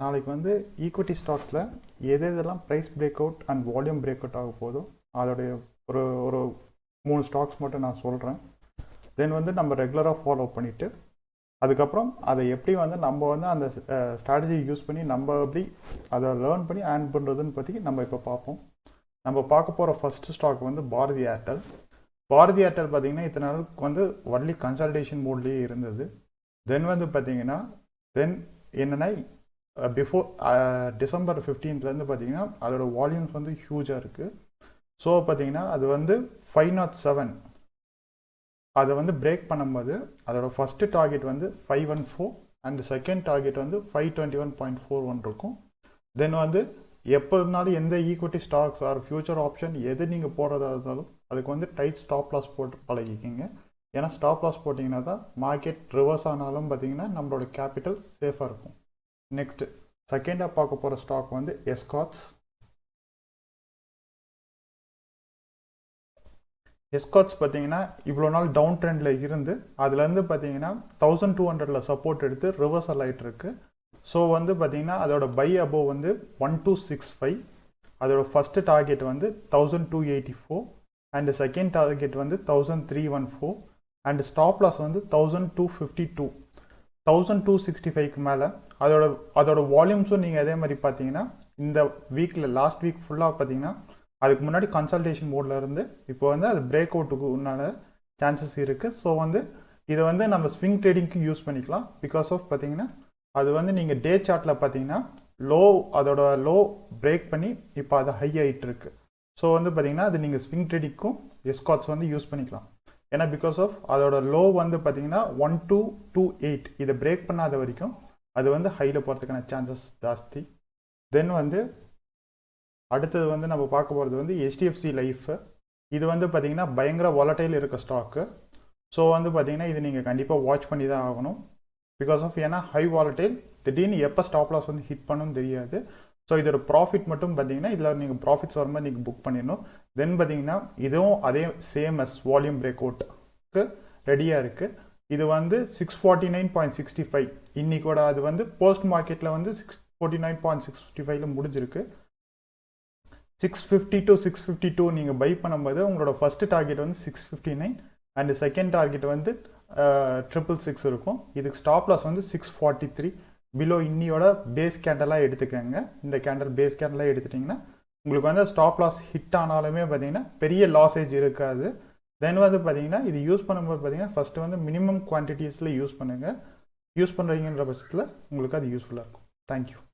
நாளைக்கு வந்து ஈக்விட்டி ஸ்டாக்ஸில் எதெல்லாம் price breakout and volume breakout ஆக போதோ அதோடைய ஒரு ஒரு 3 ஸ்டாக்ஸ் மட்டும் நான் சொல்கிறேன். தென் வந்து நம்ம ரெகுலராக ஃபாலோ பண்ணிவிட்டு அதுக்கப்புறம் அதை எப்படி வந்து நம்ம வந்து அந்த ஸ்ட்ராட்டஜி யூஸ் பண்ணி நம்ம எப்படி அதை லேர்ன் பண்ணி ஏர்ன் பண்ணுறதுன்னு பற்றி நம்ம இப்போ பார்ப்போம். நம்ம பார்க்க போகிற ஃபஸ்ட்டு ஸ்டாக் வந்து பாரதி ஏர்டெல். பாரதி ஏர்டெல் பார்த்தீங்கன்னா இத்தனை நாளுக்கு வந்து ஒன்லி கன்சல்டேஷன் மோட்லேயே இருந்தது. தென் வந்து பார்த்தீங்கன்னா என்னென்னா பிஃபோர் டிசம்பர் 15லேருந்து பார்த்தீங்கன்னா அதோட வால்யூம்ஸ் வந்து ஹியூஜாக இருக்குது. ஸோ பார்த்தீங்கன்னா அது வந்து 507 அதை வந்து பிரேக் பண்ணும்போது அதோட ஃபஸ்ட்டு டார்கெட் வந்து 514 அண்ட் செகண்ட் டார்கெட் வந்து 521.41 இருக்கும். தென் வந்து எப்போ இருந்தாலும் எந்த equity stocks or future option எது நீங்கள் போடுறதா இருந்தாலும் அதுக்கு வந்து டைட் ஸ்டாப் லாஸ் போட்டு பழகிக்கிங்க. ஏன்னா ஸ்டாப் லாஸ் போட்டிங்கன்னா தான் மார்க்கெட் ரிவர்ஸ் ஆனாலும் பார்த்தீங்கன்னா நம்மளோட கேபிட்டல் சேஃபாக இருக்கும். நெக்ஸ்ட் செகண்டாக பார்க்க போகிற ஸ்டாக் வந்து எஸ்காட்ஸ். எஸ்காட்ஸ் பார்த்தீங்கன்னா இவ்வளோ நாள் டவுன் ட்ரெண்டில் இருந்து அதுலேருந்து பார்த்தீங்கன்னா 1200 சப்போர்ட் எடுத்து ரிவர்சல் ஆகிட்டு இருக்கு. ஸோ வந்து பார்த்தீங்கன்னா அதோட பை அபோவ் வந்து 1265, அதோட ஃபஸ்ட்டு டார்கெட் வந்து 1284 அண்ட் செகண்ட் டார்கெட் வந்து 1314 அண்ட் ஸ்டாப் லாஸ் வந்து 1252. 1265க்கு மேலே அதோட வால்யூம்ஸும் நீங்கள் அதே மாதிரி பார்த்தீங்கன்னா இந்த வீக்கில் லாஸ்ட் வீக் ஃபுல்லாக பார்த்தீங்கன்னா அதுக்கு முன்னாடி கன்சல்டேஷன் மோடில் இருந்து இப்போ வந்து அது பிரேக் அவுட்டுக்கு உண்டான சான்சஸ் இருக்குது. ஸோ வந்து இதை வந்து நம்ம ஸ்விங் ட்ரேடிங்க்கு யூஸ் பண்ணிக்கலாம். பிகாஸ் ஆஃப் பார்த்தீங்கன்னா அது வந்து நீங்கள் டே சார்ட்டில் பார்த்தீங்கன்னா அதோட லோ பிரேக் பண்ணி இப்போ அது ஹை ஆகிட்டு இருக்கு. ஸோ வந்து பார்த்தீங்கன்னா அது நீங்கள் ஸ்விங் ட்ரேடிங்க்கும் எஸ்காட்ஸ் வந்து யூஸ் பண்ணிக்கலாம். ஏன்னா பிகாஸ் ஆஃப் அதோட லோ வந்து பார்த்தீங்கன்னா 1228 இதை பிரேக் பண்ணாத வரைக்கும் அது வந்து ஹையில் போகிறதுக்கான சான்சஸ் ஜாஸ்தி. தென் வந்து அடுத்தது வந்து நம்ம பார்க்க போகிறது வந்து HDFC லைஃப். இது வந்து பார்த்தீங்கன்னா பயங்கர வாலடைல் இருக்க ஸ்டாக்கு. ஸோ வந்து பார்த்தீங்கன்னா இது நீங்கள் கண்டிப்பாக வாட்ச் பண்ணி தான் ஆகணும். பிகாஸ் ஆஃப் ஏன்னா ஹை வாலடைல், திடீர்னு எப்போ ஸ்டாப் லாஸ் வந்து ஹிட் பண்ணணும்னு தெரியாது. ஸோ இதோட ப்ராஃபிட் மட்டும் பார்த்தீங்கன்னா இதில் நீங்கள் ப்ராஃபிட்ஸ் வர மாதிரி நீங்கள் புக் பண்ணிடணும். தென் பார்த்தீங்கன்னா இதுவும் அதே சேம் அஸ் வால்யூம் பிரேக் அவுட்டுக்கு ரெடியாக இருக்குது. இது வந்து 649.65 இன்னைக்கோட அது வந்து போஸ்ட் மார்க்கெட்டில் வந்து 649.65 முடிஞ்சிருக்கு. 650 to 652 நீங்கள் பை பண்ணும்போது உங்களோட ஃபஸ்ட்டு டார்கெட் வந்து 659 அண்ட் செகண்ட் டார்கெட் வந்து 666 இருக்கும். இதுக்கு ஸ்டாப் லாஸ் வந்து 643 பிலோ இன்னியோட பேஸ் கேண்டலாக எடுத்துக்கோங்க. இந்த கேண்டல் பேஸ் கேண்டலாக எடுத்துட்டிங்கன்னா உங்களுக்கு வந்து ஸ்டாப் லாஸ் ஹிட் ஆனாலுமே பார்த்தீங்கன்னா பெரிய லாஸேஜ் இருக்காது. தென் வந்து பார்த்தீங்கன்னா இது யூஸ் பண்ணும்போது பார்த்தீங்கன்னா ஃபஸ்ட்டு வந்து மினிமம் குவான்டிட்டிஸில் யூஸ் பண்ணுங்கள். யூஸ் பண்ணுறீங்கன்ற பட்சத்தில் உங்களுக்கு அது யூஸ்ஃபுல்லாக இருக்கும். தேங்க்யூ.